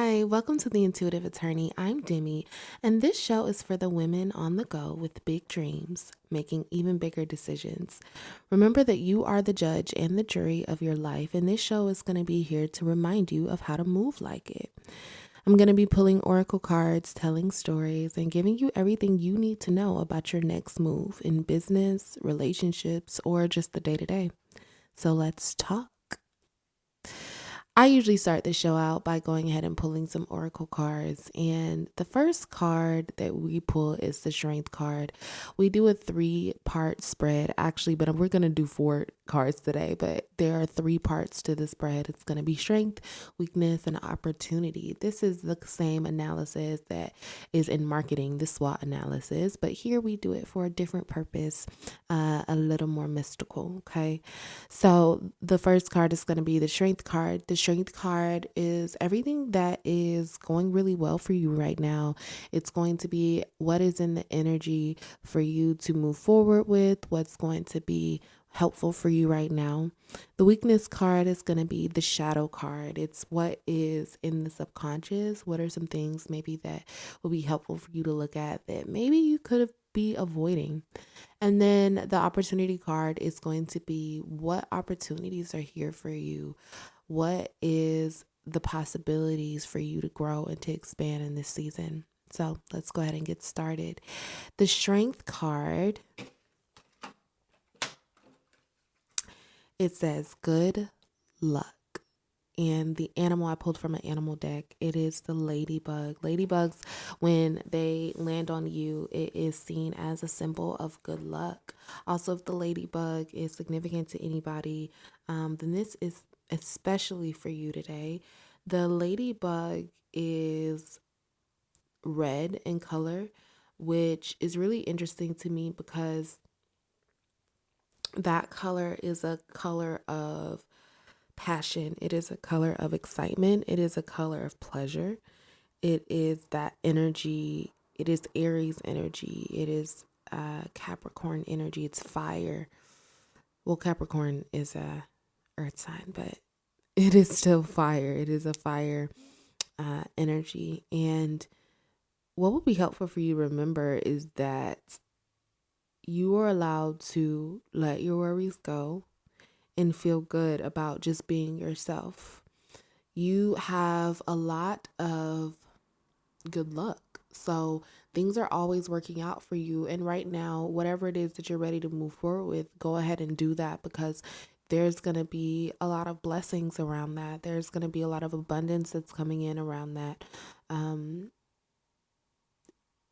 Hi, welcome to the Intuitive Attorney. I'm Demi, and this show is for the women on the go with big dreams, making even bigger decisions. Remember that you are the judge and the jury of your life, and this show is going to be here to remind you of how to move like it. I'm going to be pulling oracle cards, telling stories, and giving you everything you need to know about your next move in business, relationships, or just the day to day. So let's talk. I usually start the show out by going ahead and pulling some oracle cards. And the first card that we pull is the strength card. We do a 3-part spread, actually, but we're going to do 4 cards today. But there are 3 parts to the spread. It's going to be strength, weakness, and opportunity. This is the same analysis that is in marketing, the SWOT analysis. But here we do it for a different purpose, a little more mystical. Okay. So the first card is going to be the strength card. The strength card is everything that is going really well for you right now. It's going to be what is in the energy for you to move forward with, what's going to be helpful for you right now. The weakness card is going to be the shadow card. It's what is in the subconscious. What are some things maybe that will be helpful for you to look at that maybe you could have be avoiding. And then the opportunity card is going to be what opportunities are here for you. What is the possibilities for you to grow and to expand in this season? So let's go ahead and get started. The strength card, it says good luck. And the animal I pulled from an animal deck, it is the ladybug. Ladybugs, when they land on you, it is seen as a symbol of good luck. Also, if the ladybug is significant to anybody, then this is especially for you today. The ladybug is red in color, which is really interesting to me because that color is a color of passion. It is a color of excitement. It is a color of pleasure. It is that energy. It is Aries energy. It is Capricorn energy. It's fire. Well, Capricorn is a earth sign, but it is still fire. It is a fire energy. And what would be helpful for you to remember is that you are allowed to let your worries go and feel good about just being yourself. You have a lot of good luck. So things are always working out for you. And right now, whatever it is that you're ready to move forward with, go ahead and do that because there's going to be a lot of blessings around that. There's going to be a lot of abundance that's coming in around that.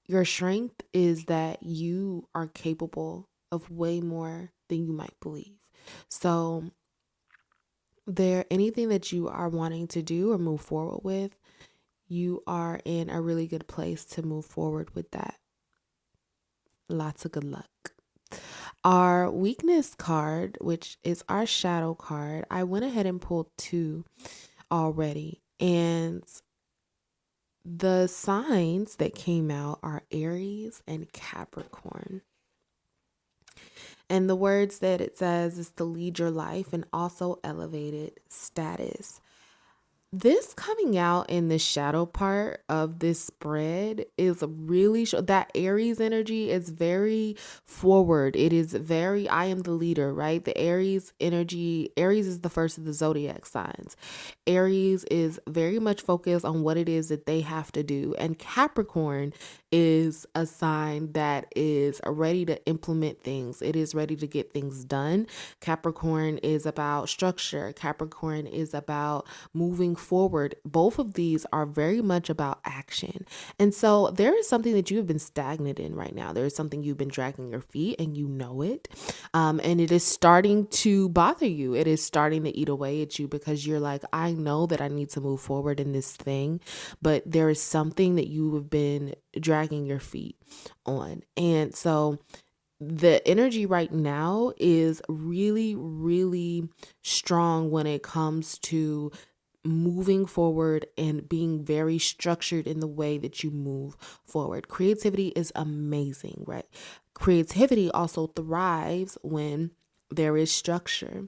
Your strength is that you are capable of way more than you might believe. So anything that you are wanting to do or move forward with, you are in a really good place to move forward with that. Lots of good luck. Our weakness card, which is our shadow card, I went ahead and pulled 2 already. And the signs that came out are Aries and Capricorn. And the words that it says is to lead your life and also elevated status. This coming out in the shadow part of this spread is really that Aries energy is very forward. It is very, I am the leader, right? The Aries energy, Aries is the first of the zodiac signs. Aries is very much focused on what it is that they have to do. And Capricorn is a sign that is ready to implement things. It is ready to get things done. Capricorn is about structure. Capricorn is about moving forward. Both of these are very much about action. And so there is something that you have been stagnant in right now. There is something you've been dragging your feet and you know it. And it is starting to bother you. It is starting to eat away at you because you're like, I know that I need to move forward in this thing, but there is something that you have been dragging your feet on. And so the energy right now is really, really strong when it comes to moving forward and being very structured in the way that you move forward. Creativity is amazing, right? Creativity also thrives when there is structure.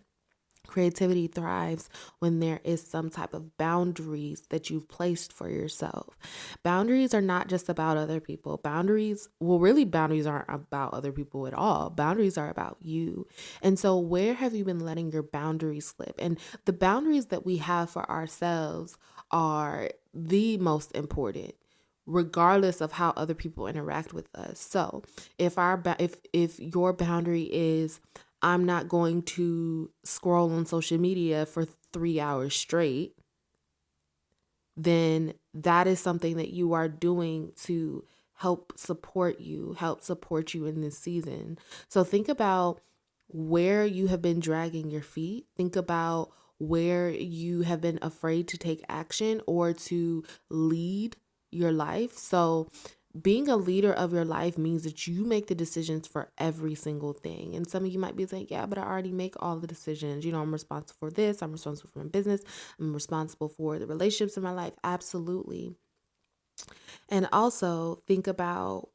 Creativity thrives when there is some type of boundaries that you've placed for yourself. Boundaries are not just about other people. Boundaries aren't about other people at all. Boundaries are about you. And so, where have you been letting your boundaries slip? And the boundaries that we have for ourselves are the most important, regardless of how other people interact with us. So if your boundary is, I'm not going to scroll on social media for 3 hours straight, then that is something that you are doing to help support you in this season. So think about where you have been dragging your feet. Think about where you have been afraid to take action or to lead your life. So being a leader of your life means that you make the decisions for every single thing. And some of you might be saying, yeah, but I already make all the decisions. I'm responsible for this. I'm responsible for my business. I'm responsible for the relationships in my life. Absolutely. And also think about,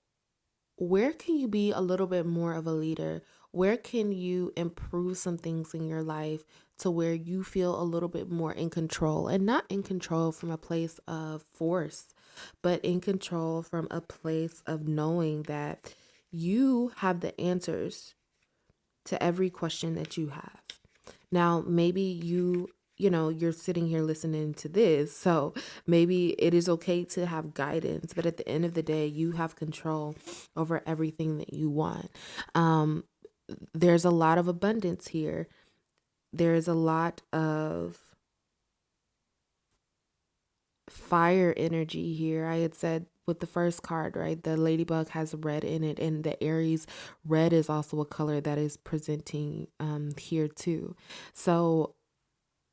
where can you be a little bit more of a leader? Where can you improve some things in your life to where you feel a little bit more in control, and not in control from a place of force, but in control from a place of knowing that you have the answers to every question that you have. Now, maybe you're sitting here listening to this, so maybe it is okay to have guidance, but at the end of the day, you have control over everything that you want. Um, there's a lot of abundance here. There's a lot of fire energy here. I had said with the first card, right? The ladybug has red in it, and the Aries red is also a color that is presenting here too. So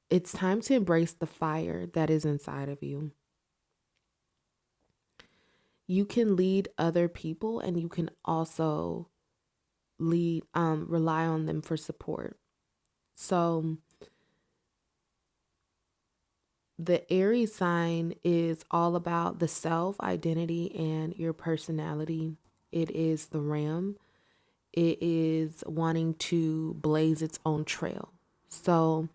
it's time to embrace the fire that is inside of you. You can lead other people, and you can also rely on them for support. So the Aries sign is all about the self identity and your personality. It is the ram. It is wanting to blaze its own trail. So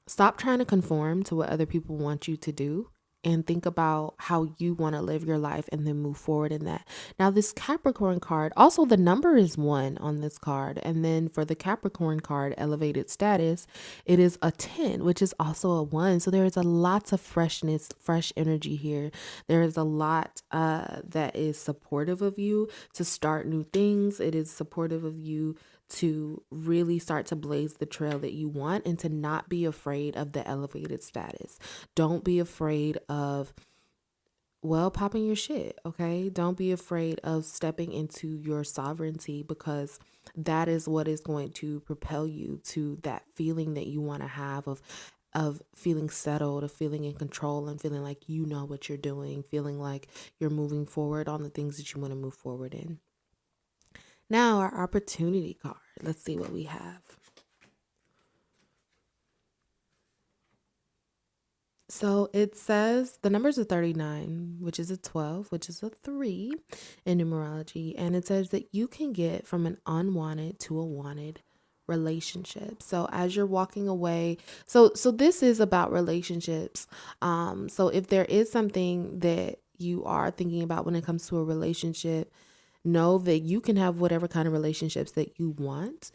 stop trying to conform to what other people want you to do, and think about how you want to live your life, and then move forward in that. Now, this Capricorn card, also the number is 1 on this card. And then for the Capricorn card, elevated status, it is a 10, which is also a 1. So there is a lot of freshness, fresh energy here. There is a lot that is supportive of you to start new things. It is supportive of you to really start to blaze the trail that you want, and to not be afraid of the elevated status. Don't be afraid of, popping your shit, okay? Don't be afraid of stepping into your sovereignty, because that is what is going to propel you to that feeling that you want to have of feeling settled, of feeling in control, and feeling like you know what you're doing, feeling like you're moving forward on the things that you want to move forward in. Now, our opportunity card. Let's see what we have. So it says the numbers are 39, which is a 12, which is a 3 in numerology. And it says that you can get from an unwanted to a wanted relationship. So as you're walking away, so this is about relationships. So if there is something that you are thinking about when it comes to a relationship, know that you can have whatever kind of relationships that you want.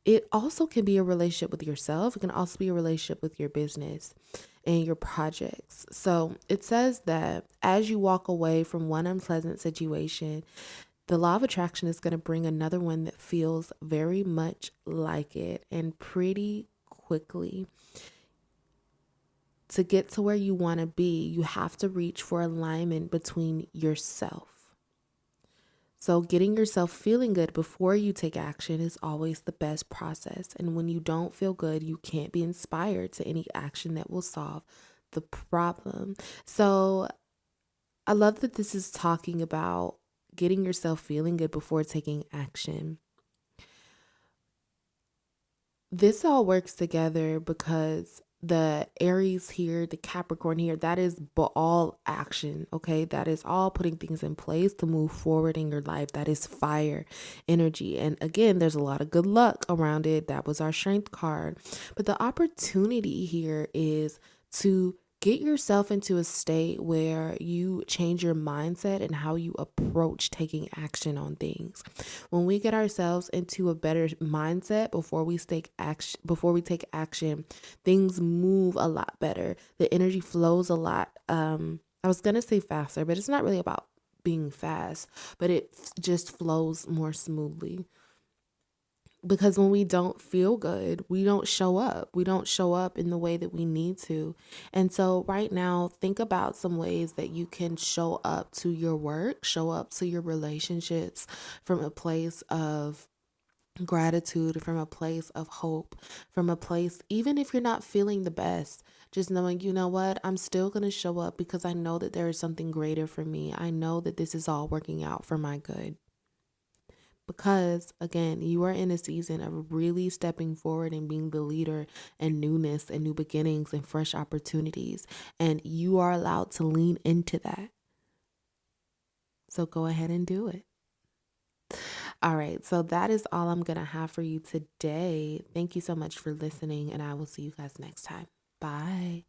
It also can be a relationship with yourself. It can also be a relationship with your business and your projects. So it says that as you walk away from one unpleasant situation, the law of attraction is going to bring another one that feels very much like it, and pretty quickly. To get to where you want to be, you have to reach for alignment between yourself. So getting yourself feeling good before you take action is always the best process. And when you don't feel good, you can't be inspired to any action that will solve the problem. So I love that this is talking about getting yourself feeling good before taking action. This all works together because the Aries here, the Capricorn here, that is all action, okay? That is all putting things in place to move forward in your life. That is fire energy. And again, there's a lot of good luck around it. That was our strength card. But the opportunity here is to get yourself into a state where you change your mindset and how you approach taking action on things. When we get ourselves into a better mindset before we take action, things move a lot better. The energy flows a lot. I was gonna say faster, but it's not really about being fast, but it just flows more smoothly. Because when we don't feel good, we don't show up. We don't show up in the way that we need to. And so, right now, think about some ways that you can show up to your work, show up to your relationships from a place of gratitude, from a place of hope, from a place, even if you're not feeling the best, just knowing, you know what, I'm still going to show up because I know that there is something greater for me. I know that this is all working out for my good. Because again, you are in a season of really stepping forward and being the leader and newness and new beginnings and fresh opportunities. And you are allowed to lean into that. So go ahead and do it. All right. So that is all I'm going to have for you today. Thank you so much for listening, and I will see you guys next time. Bye.